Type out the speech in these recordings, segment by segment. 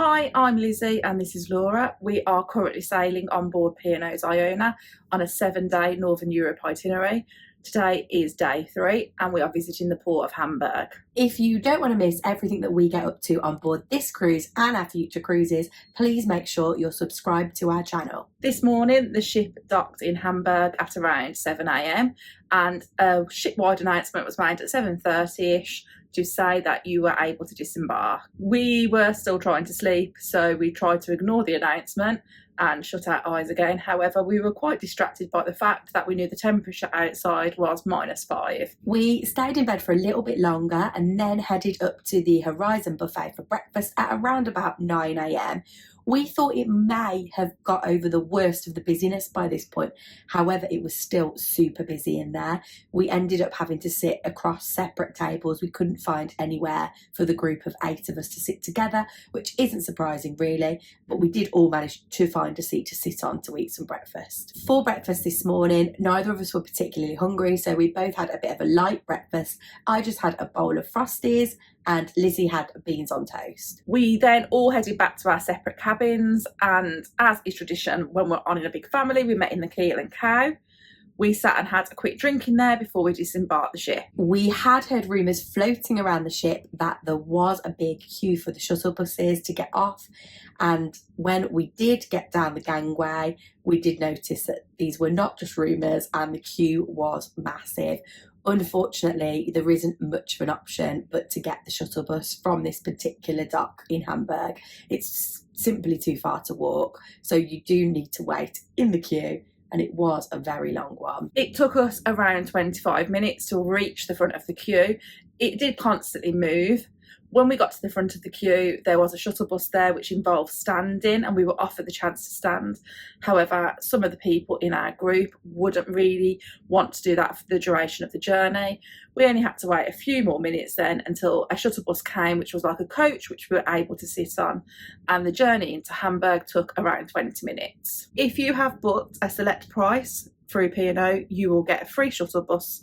Hi, I'm Lizzie and this is Laura. We are currently sailing on board P&O's Iona on a 7-day Northern Europe itinerary. Today is day 3 and we are visiting the port of Hamburg. If you don't want to miss everything that we get up to on board this cruise and our future cruises, please make sure you're subscribed to our channel. This morning the ship docked in Hamburg at around 7 a.m. and a ship-wide announcement was made at 7:30ish to say that you were able to disembark. We were still trying to sleep, so we tried to ignore the announcement and shut our eyes again. However, we were quite distracted by the fact that we knew the temperature outside was -5. We stayed in bed for a little bit longer and then headed up to the Horizon buffet for breakfast at around about 9 a.m. We thought it may have got over the worst of the busyness by this point. However, it was still super busy in there. We ended up having to sit across separate tables. We couldn't find anywhere for the group of 8 of us to sit together, which isn't surprising really, but we did all manage to find a seat to sit on to eat some breakfast. For breakfast this morning, neither of us were particularly hungry, so we both had a bit of a light breakfast. I just had a bowl of Frosties and Lizzie had beans on toast. We then all headed back to our separate cabins, and as is tradition when we're on in a big family, we met in the Keel and Cow. We sat and had a quick drink in there before we disembarked the ship. We had heard rumours floating around the ship that there was a big queue for the shuttle buses to get off, and when we did get down the gangway, we did notice that these were not just rumours and the queue was massive. Unfortunately, there isn't much of an option but to get the shuttle bus from this particular dock in Hamburg. It's simply too far to walk, so you do need to wait in the queue, and it was a very long one. It took us around 25 minutes to reach the front of the queue. It did constantly move. When we got to the front of the queue, there was a shuttle bus there which involved standing, and we were offered the chance to stand. However, some of the people in our group wouldn't really want to do that for the duration of the journey. We only had to wait a few more minutes then until a shuttle bus came, which was like a coach, which we were able to sit on, and the journey into Hamburg took around 20 minutes. If you have booked a select price through P&O, you will get a free shuttle bus.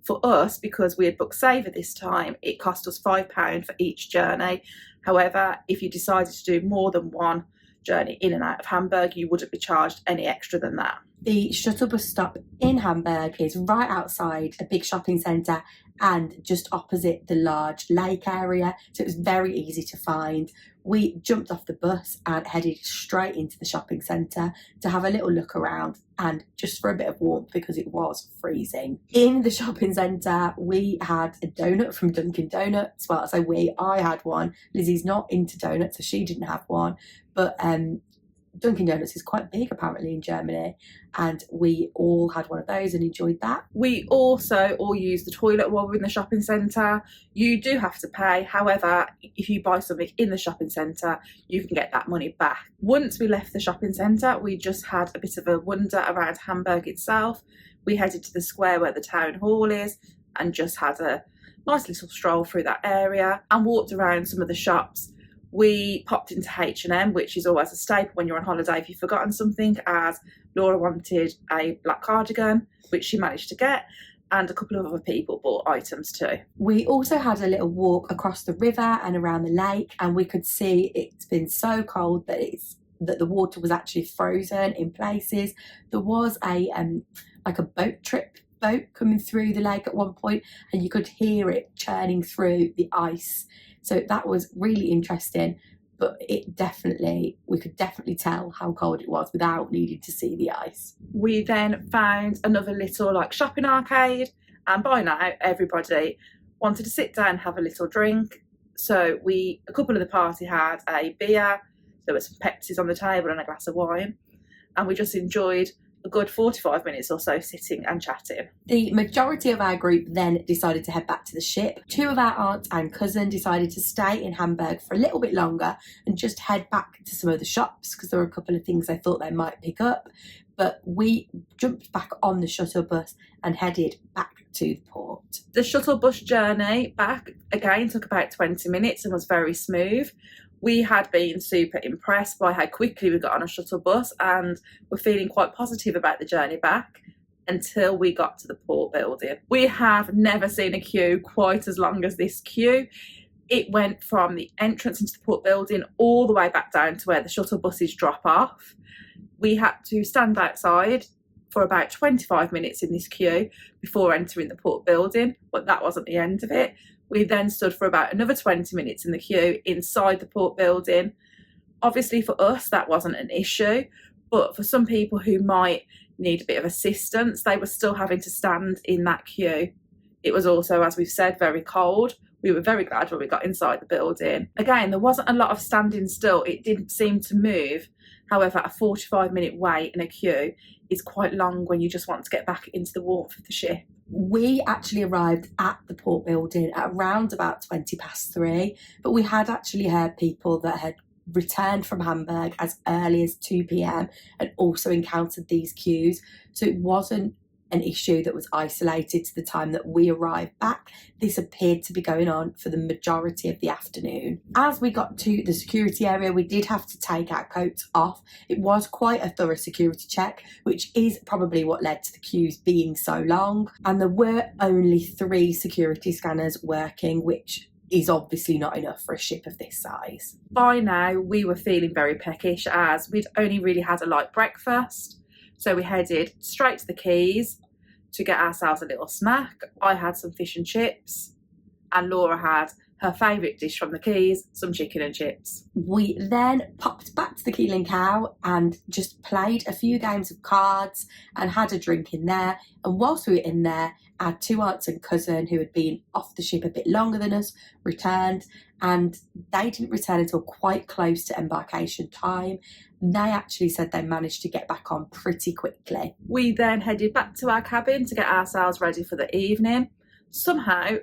For us, because we had booked Saver this time, it cost us £5 for each journey. However, if you decided to do more than one journey in and out of Hamburg, you wouldn't be charged any extra than that. The shuttle bus stop in Hamburg is right outside a big shopping centre and just opposite the large lake area, so it was very easy to find. We jumped off the bus and headed straight into the shopping centre to have a little look around and just for a bit of warmth because it was freezing. In the shopping centre, we had a donut from Dunkin' Donuts. Well, I say I had one. Lizzie's not into donuts, so she didn't have one. But Dunkin' Donuts is quite big apparently in Germany, and we all had one of those and enjoyed that. We also all used the toilet while we were in the shopping centre. You do have to pay, however, if you buy something in the shopping centre, you can get that money back. Once we left the shopping centre, we just had a bit of a wander around Hamburg itself. We headed to the square where the town hall is and just had a nice little stroll through that area and walked around some of the shops. We popped into H&M, which is always a staple when you're on holiday if you've forgotten something, as Laura wanted a black cardigan, which she managed to get, and a couple of other people bought items too. We also had a little walk across the river and around the lake, and we could see it's been so cold that the water was actually frozen in places. There was a like a boat coming through the lake at one point, and you could hear it churning through the ice. So that was really interesting, but we could definitely tell how cold it was without needing to see the ice. We then found another little shopping arcade, and by now everybody wanted to sit down and have a little drink. So a couple of the party had a beer, there were some Pepsis on the table and a glass of wine, and we just enjoyed a good 45 minutes or so sitting and chatting. The majority of our group then decided to head back to the ship. 2 of our aunts and cousin decided to stay in Hamburg for a little bit longer and just head back to some of the shops because there were a couple of things they thought they might pick up. But we jumped back on the shuttle bus and headed back to the port. The shuttle bus journey back again took about 20 minutes and was very smooth. We had been super impressed by how quickly we got on a shuttle bus and were feeling quite positive about the journey back until we got to the port building. We have never seen a queue quite as long as this queue. It went from the entrance into the port building all the way back down to where the shuttle buses drop off. We had to stand outside for about 25 minutes in this queue before entering the port building, but that wasn't the end of it. We then stood for about another 20 minutes in the queue inside the port building. Obviously for us that wasn't an issue, but for some people who might need a bit of assistance, they were still having to stand in that queue. It was also, as we've said, very cold. We were very glad when we got inside the building. Again, there wasn't a lot of standing still. It didn't seem to move. However, a 45-minute wait in a queue is quite long when you just want to get back into the warmth of the ship. We actually arrived at the port building at around about 3:20, but we had actually heard people that had returned from Hamburg as early as 2 p.m. and also encountered these queues. So it wasn't an issue that was isolated to the time that we arrived back. This appeared to be going on for the majority of the afternoon. As we got to the security area, we did have to take our coats off. It was quite a thorough security check, which is probably what led to the queues being so long. And there were only 3 security scanners working, which is obviously not enough for a ship of this size. By now, we were feeling very peckish as we'd only really had a light breakfast. So we headed straight to the quays to get ourselves a little snack. I had some fish and chips, and Laura had her favourite dish from the quays, some chicken and chips. We then popped back to the Keel and Cow and just played a few games of cards and had a drink in there. And whilst we were in there, our 2 aunts and cousin, who had been off the ship a bit longer than us, returned, and they didn't return until quite close to embarkation time. They actually said they managed to get back on pretty quickly. We then headed back to our cabin to get ourselves ready for the evening. Somehow,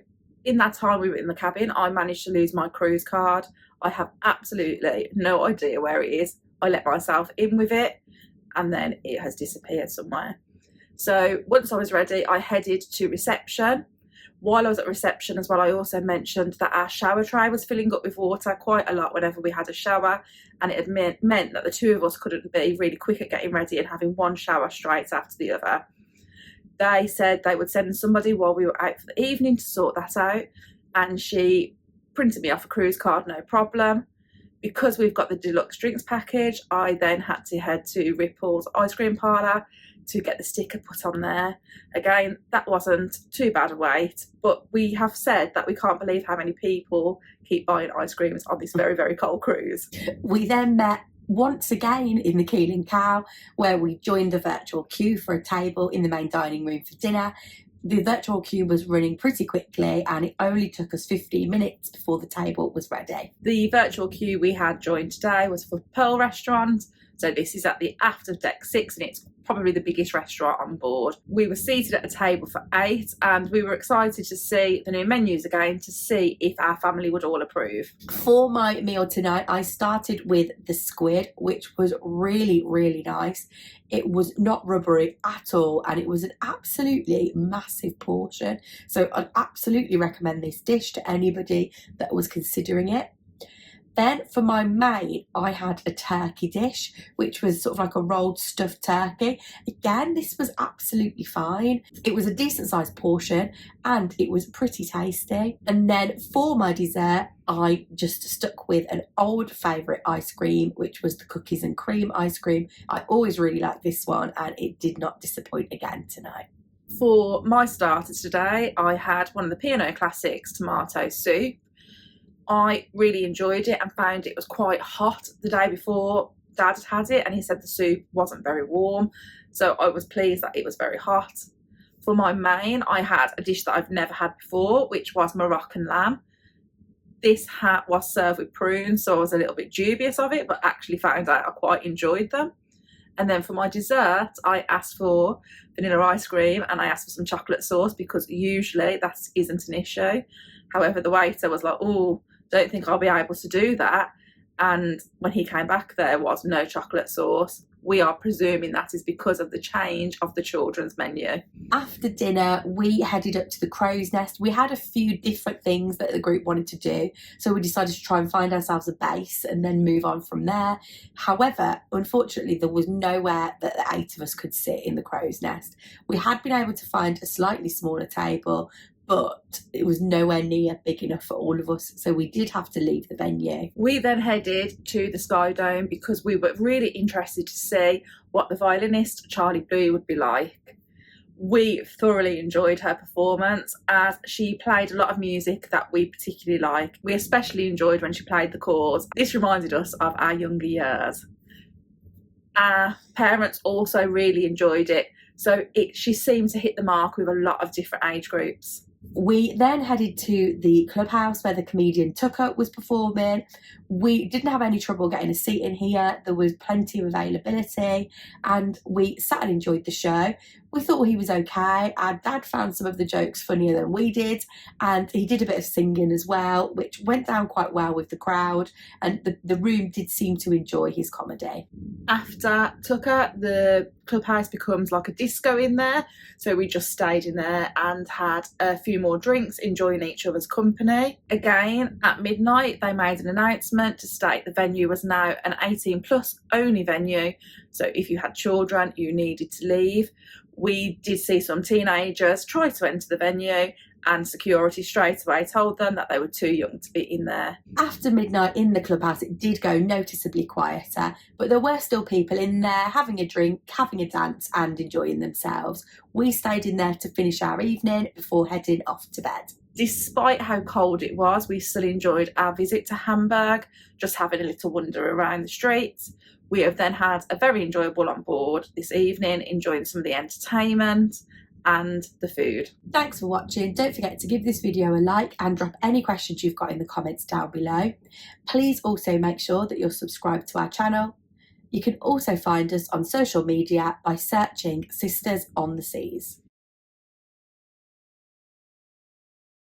in that time we were in the cabin, I managed to lose my cruise card. I have absolutely no idea where it is. I let myself in with it and then it has disappeared somewhere. So once I was ready, I headed to reception. While I was at reception as well, I also mentioned that our shower tray was filling up with water quite a lot whenever we had a shower, and it had meant that the 2 of us couldn't be really quick at getting ready and having one shower straight after the other. They said they would send somebody while we were out for the evening to sort that out, and she printed me off a cruise card, no problem. Because we've got the deluxe drinks package, I then had to head to Ripple's ice cream parlour to get the sticker put on there. Again, that wasn't too bad a wait, but we have said that we can't believe how many people keep buying ice creams on this very, very cold cruise. We then met once again in the Keel and Cow, where we joined the virtual queue for a table in the main dining room for dinner. The virtual queue was running pretty quickly and it only took us 15 minutes before the table was ready. The virtual queue we had joined today was for Pearl Restaurant. So this is at the aft of Deck 6 and it's probably the biggest restaurant on board. We were seated at a table for 8 and we were excited to see the new menus again to see if our family would all approve. For my meal tonight, I started with the squid, which was really, really nice. It was not rubbery at all and it was an absolutely massive portion. So I'd absolutely recommend this dish to anybody that was considering it. Then for my main, I had a turkey dish, which was sort of like a rolled stuffed turkey. Again, this was absolutely fine. It was a decent sized portion and it was pretty tasty. And then for my dessert, I just stuck with an old favourite ice cream, which was the cookies and cream ice cream. I always really liked this one and it did not disappoint again tonight. For my starter today, I had one of the P&O Classics tomato soup. I really enjoyed it and found it was quite hot the day before Dad had it and he said the soup wasn't very warm, so I was pleased that it was very hot. For my main, I had a dish that I've never had before, which was Moroccan lamb. This was served with prunes, so I was a little bit dubious of it, but actually found out I quite enjoyed them. And then for my dessert, I asked for vanilla ice cream and I asked for some chocolate sauce because usually that isn't an issue. However, the waiter was like, oh, don't think I'll be able to do that. And when he came back, there was no chocolate sauce. We are presuming that is because of the change of the children's menu. After dinner, we headed up to the crow's nest. We had a few different things that the group wanted to do, so we decided to try and find ourselves a base and then move on from there. However, unfortunately, there was nowhere that the 8 of us could sit in the crow's nest. We had been able to find a slightly smaller table, but it was nowhere near big enough for all of us, so we did have to leave the venue. We then headed to the Sky Dome because we were really interested to see what the violinist Charlie Blue would be like. We thoroughly enjoyed her performance as she played a lot of music that we particularly like. We especially enjoyed when she played the chords. This reminded us of our younger years. Our parents also really enjoyed it, so she seemed to hit the mark with a lot of different age groups. We then headed to the clubhouse where the comedian Tucker was performing. We didn't have any trouble getting a seat in here. There was plenty of availability and we sat and enjoyed the show. We thought he was okay. Our dad found some of the jokes funnier than we did, and he did a bit of singing as well, which went down quite well with the crowd, and the room did seem to enjoy his comedy. After Tucker, the clubhouse becomes like a disco in there, so we just stayed in there and had a few more drinks, enjoying each other's company. Again, at midnight they made an announcement to state the venue was now an 18 plus only venue, so if you had children you needed to leave. We did see some teenagers try to enter the venue and security straight away told them that they were too young to be in there. After midnight in the clubhouse it did go noticeably quieter, but there were still people in there having a drink, having a dance and enjoying themselves. We stayed in there to finish our evening before heading off to bed. Despite how cold it was, we still enjoyed our visit to Hamburg, just having a little wander around the streets. We have then had a very enjoyable on board this evening, enjoying some of the entertainment and the food. Thanks for watching. Don't forget to give this video a like and drop any questions you've got in the comments down below. Please also make sure that you're subscribed to our channel. You can also find us on social media by searching Sisters on the Seas.